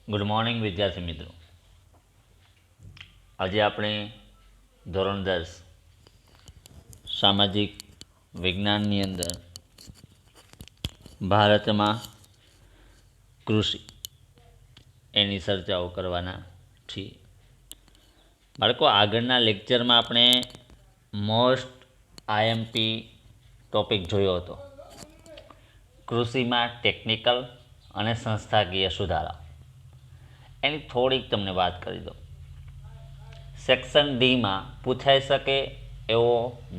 Good morning વિદ્યાર્થી મિત્રો. આજે આપણે ધોરણ 10 સામાજિક વિજ્ઞાનની અંદર ભારતમાં કૃષિ એની ચર્ચાઓ કરવાના છીએ. બાળકો, આગળના લેક્ચરમાં આપણે મોસ્ટ આઈએમપી ટોપિક જોયો હતો, કૃષિમાં ટેકનિકલ અને સંસ્થાકીય સુધારા. એની થોડીક તમને વાત કરી દો. સેક્શન ડીમાં પૂછાઈ શકે એવો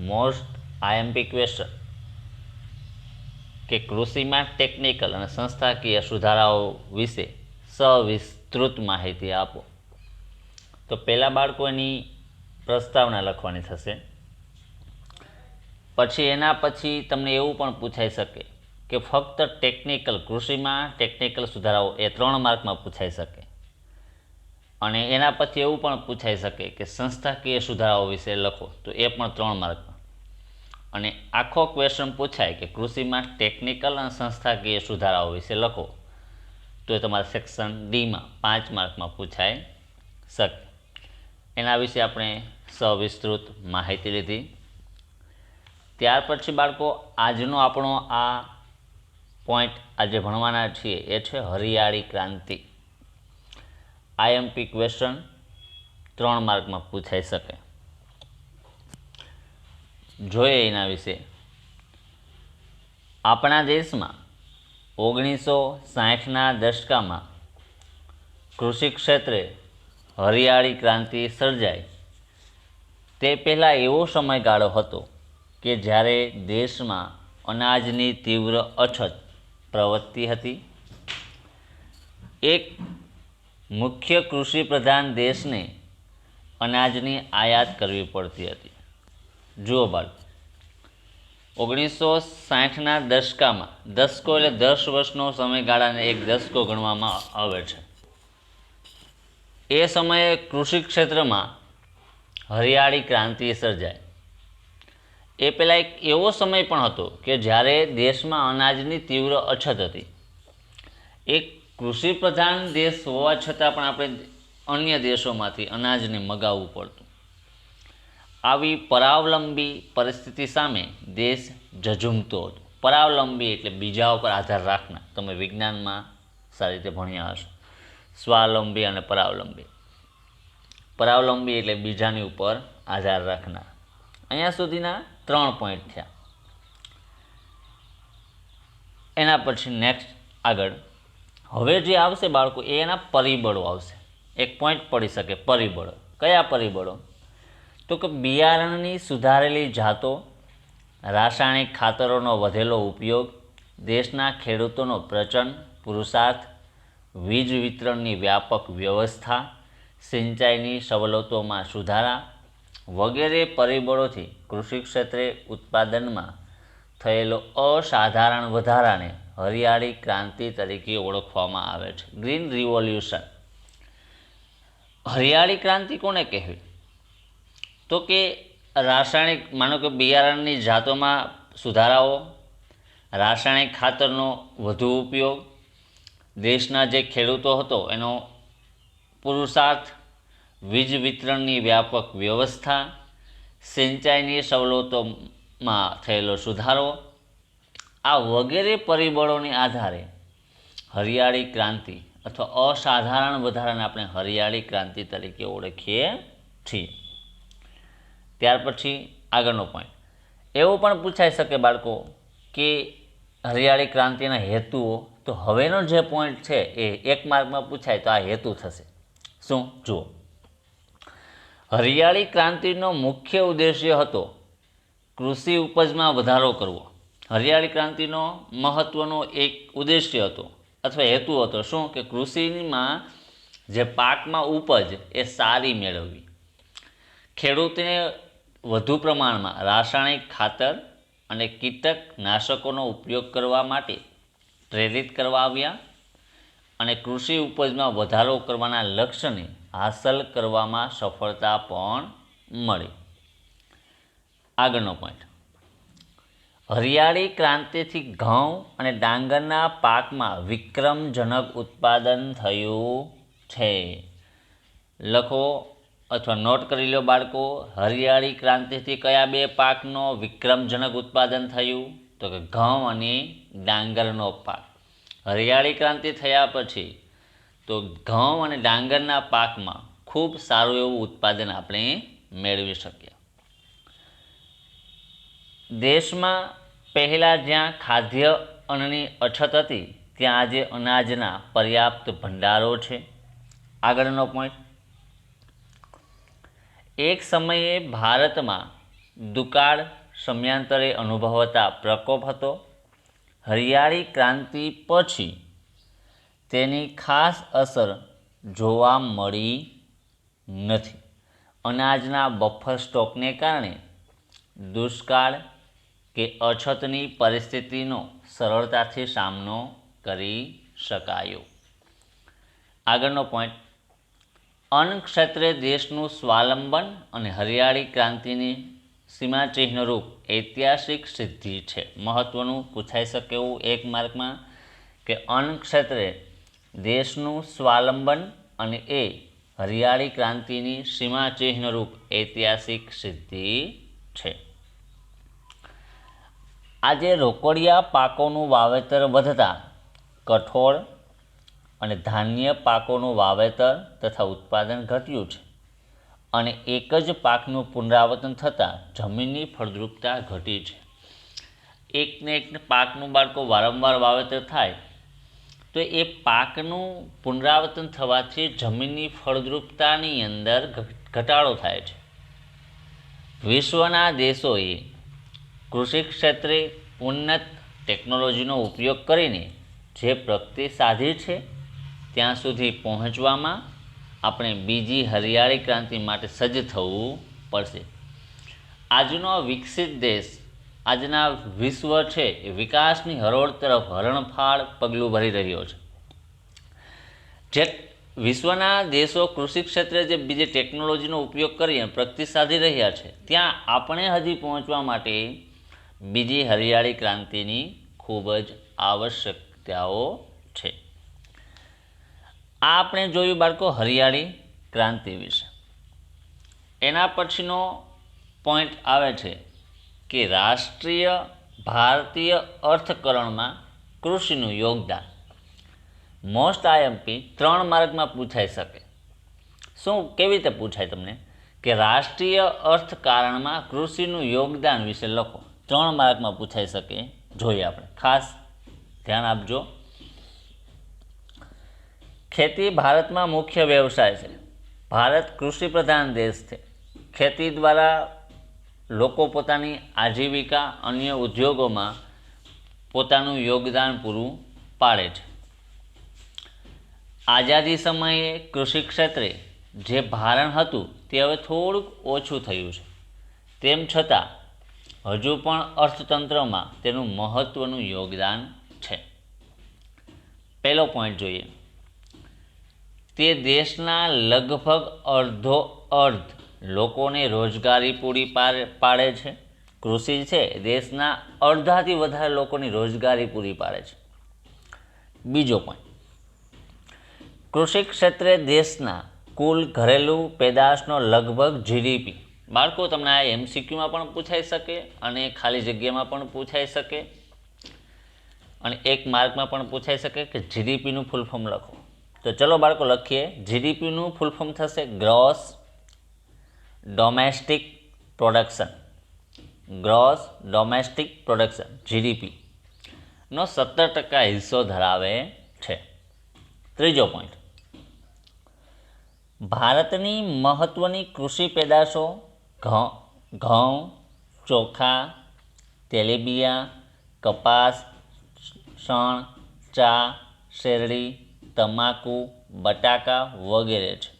મોસ્ટ આઈએમપી ક્વેશ્ચન કે કૃષિમાં ટેકનિકલ અને સંસ્થાકીય સુધારાઓ વિશે સવિસ્તૃત માહિતી આપો. તો પહેલાં બાળકો એની પ્રસ્તાવના લખવાની થશે. પછી એના પછી તમને એવું પણ પૂછાઈ શકે કે ફક્ત ટેકનિકલ કૃષિમાં ટેકનિકલ સુધારાઓ એ 3 માર્કમાં પૂછાઈ શકે. અને એના પછી એવું પણ પૂછાઈ શકે કે સંસ્થાકીય સુધારાઓ વિશે લખો, તો એ પણ 3 માર્કમાં. અને આખો ક્વેશ્ચન પૂછાય કે કૃષિમાં ટેકનિકલ અને સંસ્થાકીય સુધારાઓ વિશે લખો, તો એ તમારા સેક્શન ડીમાં 5 માર્કમાં પૂછાઈ શકે. એના વિશે આપણે સવિસ્તૃત માહિતી લીધી. ત્યાર પછી બાળકો, આજનો આપણો આ પોઈન્ટ આજે ભણવાના છીએ એ છે હરિયાળી ક્રાંતિ. આઈએમપી ક્વેશ્ચન 3 માર્કમાં પૂછાઈ શકે. જોઈએ એના વિશે. આપણા દેશમાં 1960ના દશકામાં કૃષિ ક્ષેત્રે હરિયાળી ક્રાંતિ સર્જાઈ. તે પહેલાં એવો સમયગાળો હતો કે જ્યારે દેશમાં અનાજની તીવ્ર અછત પ્રવર્તી હતી. એક મુખ્ય કૃષિ પ્રધાન દેશને અનાજની આયાત કરવી પડતી હતી. જુઓ બાળકો, 1960ના દશકામાં, દશકો એટલે 10 વર્ષનો સમયગાળાને એક દશકો ગણવામાં આવે છે. એ સમયે કૃષિ ક્ષેત્રમાં હરિયાળી ક્રાંતિ સર્જાય. એ પહેલાં એક એવો સમય પણ હતો કે જ્યારે દેશમાં અનાજની તીવ્ર અછત હતી. એક કૃષિ પ્રધાન દેશ હોવા છતાં પણ આપણે અન્ય દેશોમાંથી અનાજને મગાવવું પડતું. આવી પરાવલંબી પરિસ્થિતિ સામે દેશ ઝઝૂમતો હતો. પરાવલંબી એટલે બીજા ઉપર આધાર રાખનાર. તમે વિજ્ઞાનમાં સારી રીતે ભણ્યા હશો. સ્વાવલંબી અને પરાવલંબી. પરાવલંબી એટલે બીજાની ઉપર આધાર રાખનાર. અહીંયા સુધીના 3 પોઈન્ટ થયા. એના પછી નેક્સ્ટ આગળ હવે જે આવશે બાળકો એ એના પરિબળો આવશે. એક પોઈન્ટ પડી શકે, પરિબળો. કયા પરિબળો? તો કે બિયારણની સુધારેલી જાતો, રાસાયણિક ખાતરોનો વધેલો ઉપયોગ, દેશના ખેડૂતોનો પ્રચંડ પુરુષાર્થ, વીજ વિતરણની વ્યાપક વ્યવસ્થા, સિંચાઈની સવલતોમાં સુધારા વગેરે પરિબળોથી કૃષિ ક્ષેત્રે ઉત્પાદનમાં થયેલો અસાધારણ વધારાને હરિયાળી ક્રાંતિ તરીકે ઓળખવામાં આવે છે. Green revolution. હરિયાળી ક્રાંતિ કોને કહેવી? તો કે રાસાયણિક, માનો કે બિયારણની જાતોમાં સુધારાઓ, રાસાયણિક ખાતરનો વધુ ઉપયોગ, દેશના જે ખેડૂતો હતો એનો પુરુષાર્થ, વીજ વિતરણની વ્યાપક વ્યવસ્થા, સિંચાઈની સવલતોમાં થયેલો સુધારો, આ વગેરે પરિબળોને આધારે હરિયાળી ક્રાંતિ અથવા અસાધારણ વધારાને આપણે હરિયાળી ક્રાંતિ તરીકે ઓળખીએ છીએ. ત્યાર પછી આગળનો પોઈન્ટ એવો પણ પૂછાઈ શકે બાળકો કે હરિયાળી ક્રાંતિના હેતુઓ. તો હવેનો જે પોઈન્ટ છે એ 1 માર્કમાં પૂછાય તો આ હેતુ થશે. શું? જુઓ, હરિયાળી ક્રાંતિનો મુખ્ય ઉદ્દેશ્ય હતો કૃષિ ઉપજમાં વધારો કરવો. હરિયાળી ક્રાંતિનો મહત્વનો એક ઉદ્દેશ્ય હતો અથવા હેતુ હતો. શું? કે કૃષિમાં જે પાકમાં ઉપજ એ સારી મેળવવી, ખેડૂતને વધુ પ્રમાણમાં રાસાયણિક ખાતર અને કીટકનાશકોનો ઉપયોગ કરવા માટે પ્રેરિત કરવા આવ્યા અને કૃષિ ઉપજમાં વધારો કરવાના લક્ષ્યને હાંસલ કરવામાં સફળતા પણ મળી. આગળનો પોઈન્ટ, હરિયાળી ક્રાંતિથી ઘઉં અને ડાંગરના પાકમાં વિક્રમજનક ઉત્પાદન થયું છે. લખો અથવા નોટ કરી લો બાળકો, હરિયાળી ક્રાંતિથી કયા બે પાકનો વિક્રમજનક ઉત્પાદન થયું? તો કે ઘઉં અને ડાંગરનો પાક. હરિયાળી ક્રાંતિ થયા પછી તો ઘઉં અને ડાંગરના પાકમાં ખૂબ સારું એવું ઉત્પાદન આપણે મેળવી શકીએ. દેશમાં પહેલાં જ્યાં ખાદ્ય અન્નની અછત હતી ત્યાં આજે અનાજના પર્યાપ્ત ભંડારો છે. આગળનો પોઈન્ટ, એક સમયે ભારતમાં દુકાળ સમયાંતરે અનુભવાતા પ્રકોપ હતો. હરિયાળી ક્રાંતિ પછી તેની ખાસ અસર જોવા મળી નથી. અનાજના બફર સ્ટોકને કારણે દુષ્કાળ કે અછતની પરિસ્થિતિનો સરળતાથી સામનો કરી શકાયો. આગળનો પોઈન્ટ, અન્ન ક્ષેત્રે દેશનું સ્વાવલંબન અને હરિયાળી ક્રાંતિની સીમાચિહ્નરૂપ ઐતિહાસિક સિદ્ધિ છે. મહત્ત્વનું પૂછાઈ શકે એવું એક માર્કમાં કે અન્ન ક્ષેત્રે દેશનું સ્વાવલંબન અને એ હરિયાળી ક્રાંતિની સીમાચિહ્નરૂપ ઐતિહાસિક સિદ્ધિ છે. આજે રોકડિયા પાકોનું વાવેતર વધતા કઠોળ અને ધાન્ય પાકોનું વાવેતર તથા ઉત્પાદન ઘટ્યું છે અને એક જ પાકનું પુનરાવર્તન થતાં જમીનની ફળદ્રુપતા ઘટી છે. એકને એક પાકનું બાળકો વારંવાર વાવેતર થાય તો એ પાકનું પુનરાવર્તન થવાથી જમીનની ફળદ્રુપતાની અંદર ઘટાડો થાય છે. વિશ્વના દેશોએ કૃષિ ક્ષેત્રે ઉન્નત ટેકનોલોજીનો ઉપયોગ કરીને જે પ્રગતિ સાધી છે ત્યાં સુધી પહોંચવામાં આપણે બીજી હરિયાળી ક્રાંતિ માટે સજ્જ થવું પડશે. આજનો વિકસિત દેશ, આજના વિશ્વ છે એ વિકાસની હરોળ તરફ હરણફાળ પગલું ભરી રહ્યો છે. જે વિશ્વના દેશો કૃષિ ક્ષેત્રે જે બીજી ટેકનોલોજીનો ઉપયોગ કરીને પ્રગતિ સાધી રહ્યા છે ત્યાં આપણે હજી પહોંચવા માટે બીજી હરિયાળી ક્રાંતિની ખૂબ જ આવશ્યકતાઓ છે. આ આપણે જોયું બાળકો હરિયાળી ક્રાંતિ વિશે. એના પછીનો પોઈન્ટ આવે છે કે રાષ્ટ્રીય ભારતીય અર્થકરણમાં કૃષિનું યોગદાન. મોસ્ટ આઈએમપી 3 માર્કમાં પૂછાઈ શકે. શું, કેવી રીતે પૂછાય તમને? કે રાષ્ટ્રીય અર્થકારણમાં કૃષિનું યોગદાન વિશે લખો. 3 માર્કમાં પૂછાઈ શકે. જોઈએ આપણે, ખાસ ધ્યાન આપજો. ખેતી ભારતમાં મુખ્ય વ્યવસાય છે. ભારત કૃષિ પ્રધાન દેશ છે. ખેતી દ્વારા લોકો પોતાની આજીવિકા અન્ય ઉદ્યોગોમાં પોતાનું યોગદાન પૂરું પાડે છે. આઝાદી સમયે કૃષિ ક્ષેત્રે જે ભારણ હતું તે હવે થોડુંક ઓછું થયું છે. તેમ છતાં હજુ પણ અર્થતંત્રમાં તેનું મહત્ત્વનું યોગદાન છે. પહેલો પોઈન્ટ જોઈએ, તે દેશના લગભગ અડધો લોકોને રોજગારી પૂરી પાડે છે. કૃષિ છે દેશના અડધાથી વધારે લોકોની રોજગારી પૂરી પાડે છે. બીજો પોઈન્ટ, કૃષિ ક્ષેત્રે દેશના કુલ ઘરેલું પેદાશનો લગભગ જીડીપી. બાળકો તમને આ એમસીક્યુમાં પણ પૂછાઈ શકે અને ખાલી જગ્યામાં પણ પૂછાઈ શકે અને 1 માર્કમાં પણ પૂછાઈ શકે કે જીડીપીનું ફૂલ ફોર્મ લખો. તો ચલો બાળકો લખીએ. જીડીપીનું ફૂલ ફોર્મ થશે gross domestic production. Gross domestic production જીડીપીનો 17% હિસ્સો ધરાવે છે. ત્રીજો પોઈન્ટ, ભારતની મહત્ત્વની કૃષિ પેદાશો ઘઉં, ચોખા, તેલીબિયાં, કપાસ, શણ, ચા, શેરડી, તમાકુ, બટાકા વગેરે છે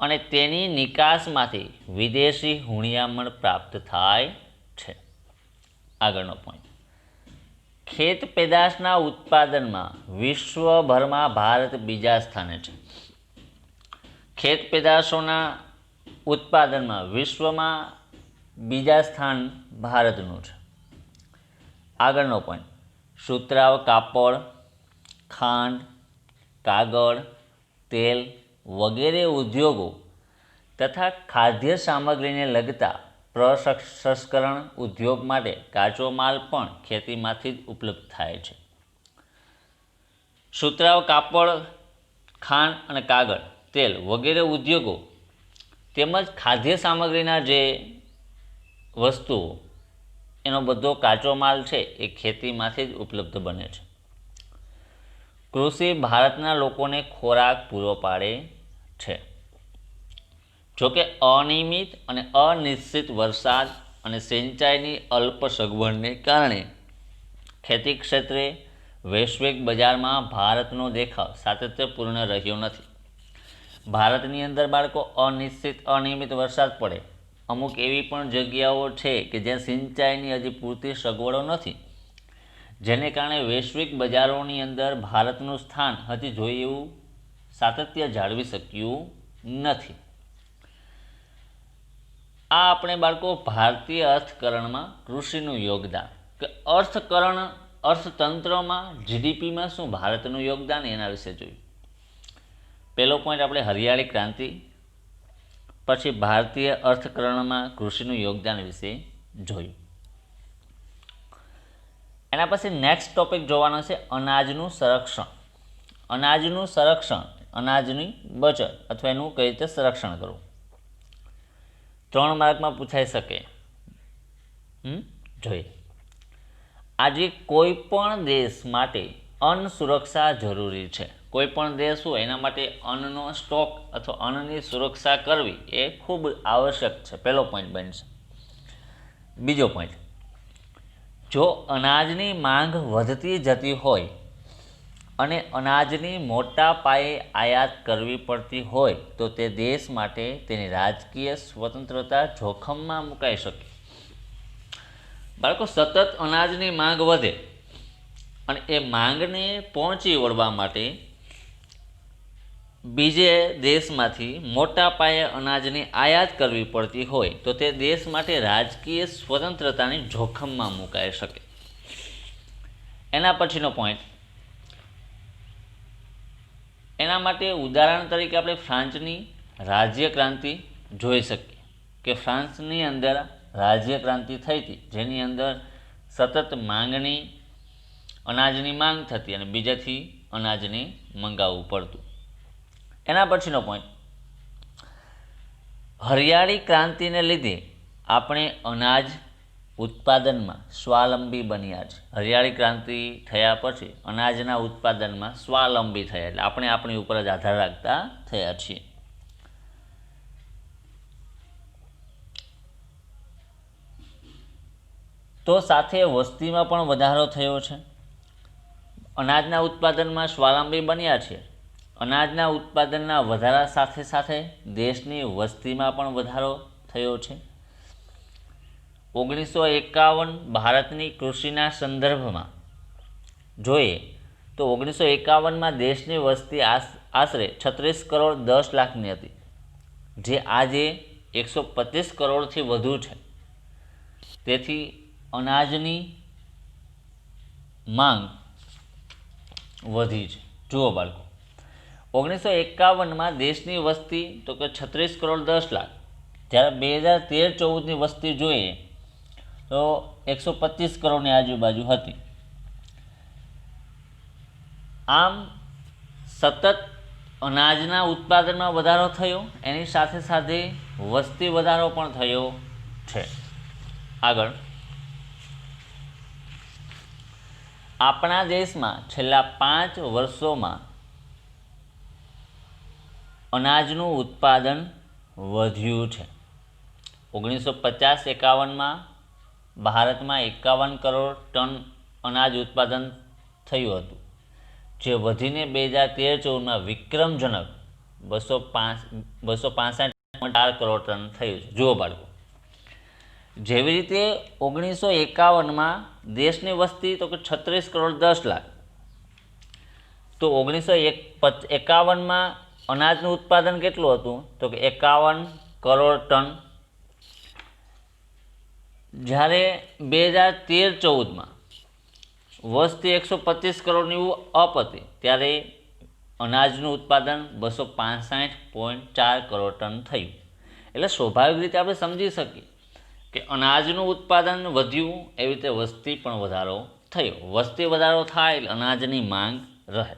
અને તેની નિકાસમાંથી વિદેશી હુંડિયામણ પ્રાપ્ત થાય છે. આગળનો પોઈન્ટ, ખેત પેદાશના ઉત્પાદનમાં વિશ્વભરમાં ભારત બીજા સ્થાને છે. ખેત પેદાશોના ઉત્પાદનમાં વિશ્વમાં બીજા સ્થાન ભારતનું છે. આગળનો પોઈન્ટ, સુતરાઉ કાપડ, ખાંડ, કાગળ, તેલ વગેરે ઉદ્યોગો તથા ખાદ્ય સામગ્રીને લગતા પ્રસંસ્કરણ ઉદ્યોગ માટે કાચો માલ પણ ખેતીમાંથી જ ઉપલબ્ધ થાય છે. સુતરાઉ કાપડ, ખાંડ અને કાગળ, તેલ વગેરે ઉદ્યોગો તેમજ ખાદ્ય સામગ્રીના જે વસ્તુઓ એનો બધો કાચો માલ છે એ ખેતીમાંથી જ ઉપલબ્ધ બને છે. કૃષિ ભારતના લોકોને ખોરાક પૂરો પાડે છે. જોકે અનિયમિત અને અનિશ્ચિત વરસાદ અને સિંચાઈની અલ્પ સગવડને કારણે ખેતી ક્ષેત્રે વૈશ્વિક બજારમાં ભારતનો દેખાવ સાતત્યપૂર્ણ રહ્યો નથી. ભારતની અંદર બાળકો અનિયમિત વરસાદ પડે, અમુક એવી પણ જગ્યાઓ છે કે જ્યાં સિંચાઈની હજી પૂરતી સગવડો નથી, જેને કારણે વૈશ્વિક બજારોની અંદર ભારતનું સ્થાન હજી જોઈએ એવું સાતત્ય જાળવી શક્યું નથી. આ આપણે બાળકો ભારતીય અર્થકરણમાં કૃષિનું યોગદાન કે અર્થતંત્રમાં જીડીપીમાં શું ભારતનું યોગદાન એના વિશે જોયું. પહેલો પોઈન્ટ આપણે હરિયાળી ક્રાંતિ, પછી ભારતીય અર્થકરણમાં કૃષિનું યોગદાન વિશે જોયું. એના પછી નેક્સ્ટ ટોપિક જોવાનો છે અનાજનું સંરક્ષણ. અનાજનું સંરક્ષણ, અનાજની બચત અથવા એનું કઈ રીતે સંરક્ષણ કરવું. 3 માર્કમાં પૂછાઈ શકે. જોઈએ. આજે કોઈ પણ દેશ માટે અન્ન સુરક્ષા જરૂરી છે. કોઈ પણ દેશ હોય એના માટે અન્નનો સ્ટોક અથવા અન્નની સુરક્ષા કરવી એ ખૂબ આવશ્યક છે. પહેલો પોઈન્ટ બનશે. બીજો પોઈન્ટ, જો અનાજની માંગ વધતી જતી હોય અને અનાજની મોટા પાયે આયાત કરવી પડતી હોય તો તે દેશ માટે તેની રાજકીય સ્વતંત્રતા જોખમમાં મુકાઈ શકે. બાળકો, સતત અનાજની માંગ વધે અને એ માંગને પહોંચી વળવા માટે બીજે દેશમાંથી મોટા પાયે અનાજની આયાત કરવી પડતી હોય તો તે દેશ માટે રાજકીય સ્વતંત્રતાની જોખમમાં મુકાઈ શકે. એના પછીનો પોઈન્ટ, એના માટે ઉદાહરણ તરીકે આપણે ફ્રાન્સની રાજ્ય ક્રાંતિ જોઈ શકીએ કે ફ્રાન્સની અંદર રાજ્ય ક્રાંતિ થઈ હતી, જેની અંદર સતત અનાજની માંગ થતી અને બીજાથી અનાજને મંગાવવું પડતું. એના પછીનો પોઈન્ટ, હરિયાળી ક્રાંતિને લીધે આપણે અનાજ ઉત્પાદનમાં સ્વાવલંબી બન્યા છે. હરિયાળી ક્રાંતિ થયા પછી અનાજના ઉત્પાદનમાં સ્વાવલંબી થયા, એટલે આપણે આપણી ઉપર જ આધાર રાખતા થયા છીએ. તો સાથે વસ્તીમાં પણ વધારો થયો છે. અનાજના ઉત્પાદનમાં સ્વાવલંબી બન્યા છે. અનાજના ઉત્પાદનના વધારા સાથે સાથે દેશની વસ્તીમાં પણ વધારો થયો છે. 1951 ભારતની કૃષિના સંદર્ભમાં જોઈએ તો 1951માં દેશની વસ્તી આશરે 36 કરોડ 10 લાખની હતી, જે આજે 125 કરોડથી વધુ છે. તેથી અનાજની માંગ વધી છે. જુઓ બાળકો, 1951માં દેશની વસ્તી તો કે 36 કરોડ 10 લાખ, જ્યારે 2013-14ની વસ્તી જોઈએ તો 125 કરોડની આજુબાજુ હતી. આમ સતત અનાજના ઉત્પાદનમાં વધારો થયો, એની સાથે સાથે વસ્તી વધારો પણ થયો છે. આગળ, આપણા દેશમાં છેલ્લા 5 વર્ષોમાં અનાજનું ઉત્પાદન વધ્યું છે. 1950-51માં ભારતમાં 51 કરોડ ટન અનાજ ઉત્પાદન થયું હતું, જે વધીને 2013-14માં વિક્રમજનક 265.4 કરોડ ટન થયું છે. જુઓ બાળકો, જેવી રીતે 1951માં દેશની વસ્તી તો કે 36 કરોડ 10 લાખ, તો 1951માં અનાજનું ઉત્પાદન કેટલું હતું તો કે 51 કરોડ ટન. જ્યારે 2013-14માં વસ્તી 125 કરોડની અપ હતી ત્યારે અનાજનું ઉત્પાદન 265.4 કરોડ ટન થયું. એટલે સ્વાભાવિક રીતે આપણે સમજી શકીએ કે અનાજનું ઉત્પાદન વધ્યું એવી રીતે વસ્તી પણ વધારો થયો. વસ્તી વધારો થાય એટલે અનાજની માંગ રહે.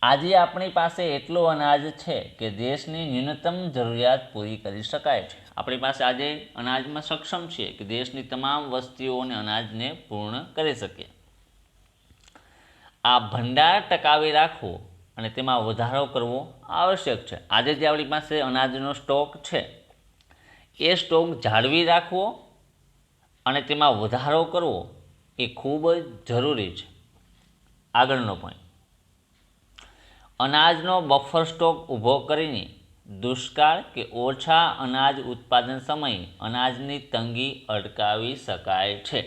આજે આપણી પાસે એટલું અનાજ છે કે દેશની ન્યૂનતમ જરૂરિયાત પૂરી કરી શકાય છે. આપણી પાસે આજે અનાજમાં સક્ષમ છીએ કે દેશની તમામ વસ્તીઓને અનાજને પૂર્ણ કરી શકીએ. આ ભંડાર ટકાવી રાખવો અને તેમાં વધારો કરવો આવશ્યક છે. આજે જે આપણી પાસે અનાજનો સ્ટોક છે એ સ્ટોક જાળવી રાખવો અને તેમાં વધારો કરવો એ ખૂબ જ જરૂરી છે. આગળનો પોઈન્ટ, અનાજનો બફર સ્ટોક ઊભો કરીને દુષ્કાળ કે ઓછા અનાજ ઉત્પાદન સમયે અનાજની તંગી અટકાવી શકાય છે.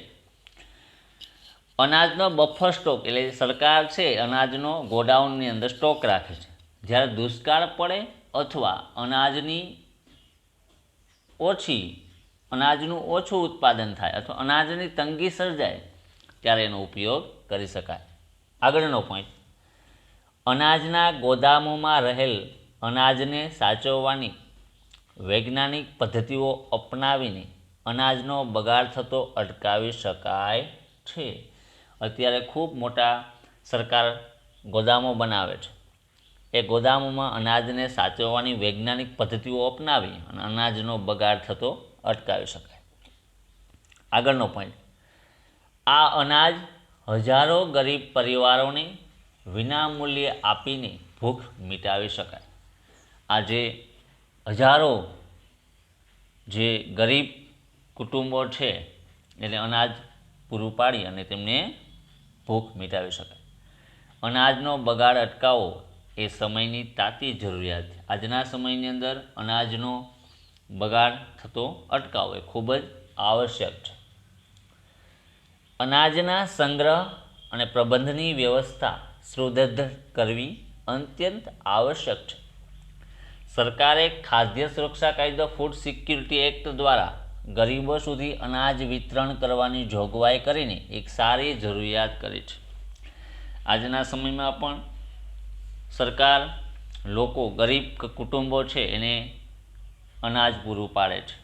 અનાજનો બફર સ્ટોક એટલે સરકાર છે અનાજનો ગોડાઉનની અંદર સ્ટોક રાખે છે. જ્યારે દુષ્કાળ પડે અથવા અનાજનું ઓછું ઉત્પાદન થાય અથવા અનાજની તંગી સર્જાય ત્યારે એનો ઉપયોગ કરી શકાય. આગળનો પોઈન્ટ, અનાજના ગોદામોમાં રહેલ અનાજને સાચવવાની વૈજ્ઞાનિક પદ્ધતિઓ અપનાવીને અનાજનો બગાડ થતો અટકાવી શકાય છે. અત્યારે ખૂબ મોટા સરકાર ગોદામો બનાવે છે. એ ગોદામોમાં અનાજને સાચવવાની વૈજ્ઞાનિક પદ્ધતિઓ અપનાવી અને અનાજનો બગાડ થતો અટકાવી શકાય. આગળનો પોઈન્ટ, આ અનાજ હજારો ગરીબ પરિવારોને વિનામૂલ્યે આપીને ભૂખ મિટાવી શકાય. આજે હજારો જે ગરીબ કુટુંબો છે એને અનાજ પૂરું પાડી અને તેમને ભૂખ મિટાવી શકાય. અનાજનો બગાડ અટકાવવો એ સમયની તાતી જરૂરિયાત છે. આજના સમયની અંદર અનાજનો બગાડ થતો અટકાવવો એ ખૂબ જ આવશ્યક છે. અનાજના સંગ્રહ અને પ્રબંધની વ્યવસ્થા સુદૃઢ કરવી અત્યંત આવશ્યક છે. સરકારે ખાદ્ય સુરક્ષા કાયદો ફૂડ સિક્યુરિટી એક્ટ દ્વારા ગરીબો સુધી અનાજ વિતરણ કરવાની જોગવાઈ કરીને એક સારી જરૂરિયાત કરી છે. આજના સમયમાં પણ સરકાર ગરીબ કુટુંબો છે એને અનાજ પૂરું પાડે છે,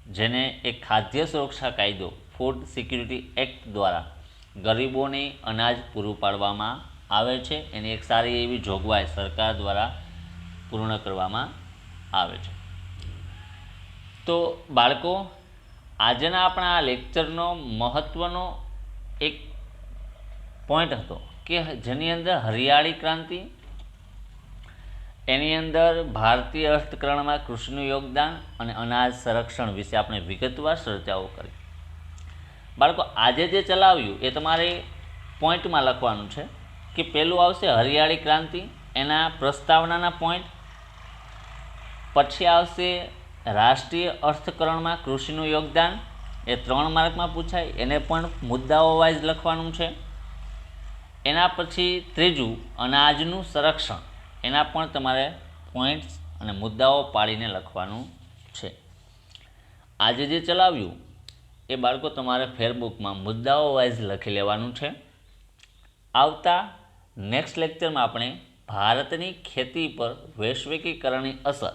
જેને એક ખાદ્ય સુરક્ષા કાયદો ફૂડ સિક્યુરિટી એક્ટ દ્વારા ગરીબોને અનાજ પૂરું પાડવામાં આવે છે. એની એક સારી એવી જોગવાઈ સરકાર દ્વારા પૂર્ણ કરવામાં આવે છે. તો બાળકો, આજના આપણા લેક્ચરનો મહત્ત્વનો એક પોઈન્ટ હતો કે જેની અંદર હરિયાળી ક્રાંતિ, એની અંદર ભારતીય અર્થતંત્રમાં કૃષિનું યોગદાન અને અનાજ સંરક્ષણ વિશે આપણે વિગતવાર ચર્ચાઓ કરી. બાળકો, આજે જે ચલાવ્યું એ તમારે પોઈન્ટમાં લખવાનું છે કે પહેલું આવશે હરિયાળી ક્રાંતિ, એના પ્રસ્તાવનાના પોઈન્ટ. પછી આવશે રાષ્ટ્રીય અર્થતંત્રમાં કૃષિનું યોગદાન, એ 3 માર્કમાં પૂછાય, એને પણ મુદ્દાઓ વાઇઝ લખવાનું છે. એના પછી ત્રીજું અનાજનું સંરક્ષણ, એના પણ તમારે પોઈન્ટ્સ અને મુદ્દાઓ પાડીને લખવાનું છે. આજે જે ચલાવ્યું એ બાળકો તમારે ફેરબુકમાં મુદ્દાઓ વાઇઝ લખી લેવાનું છે. આવતા નેક્સ્ટ લેક્ચરમાં આપણે ભારતની ખેતી પર વૈશ્વિકીકરણની અસર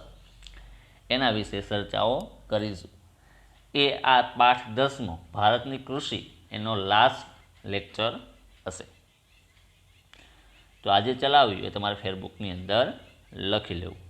એના વિશે ચર્ચાઓ કરીશું. એ આ પાઠ 10મો ભારતની કૃષિ એનો લાસ્ટ લેક્ચર હશે. તો આજે ચલાવ્યું એ તમારે ફેરબુકની અંદર લખી લેવું.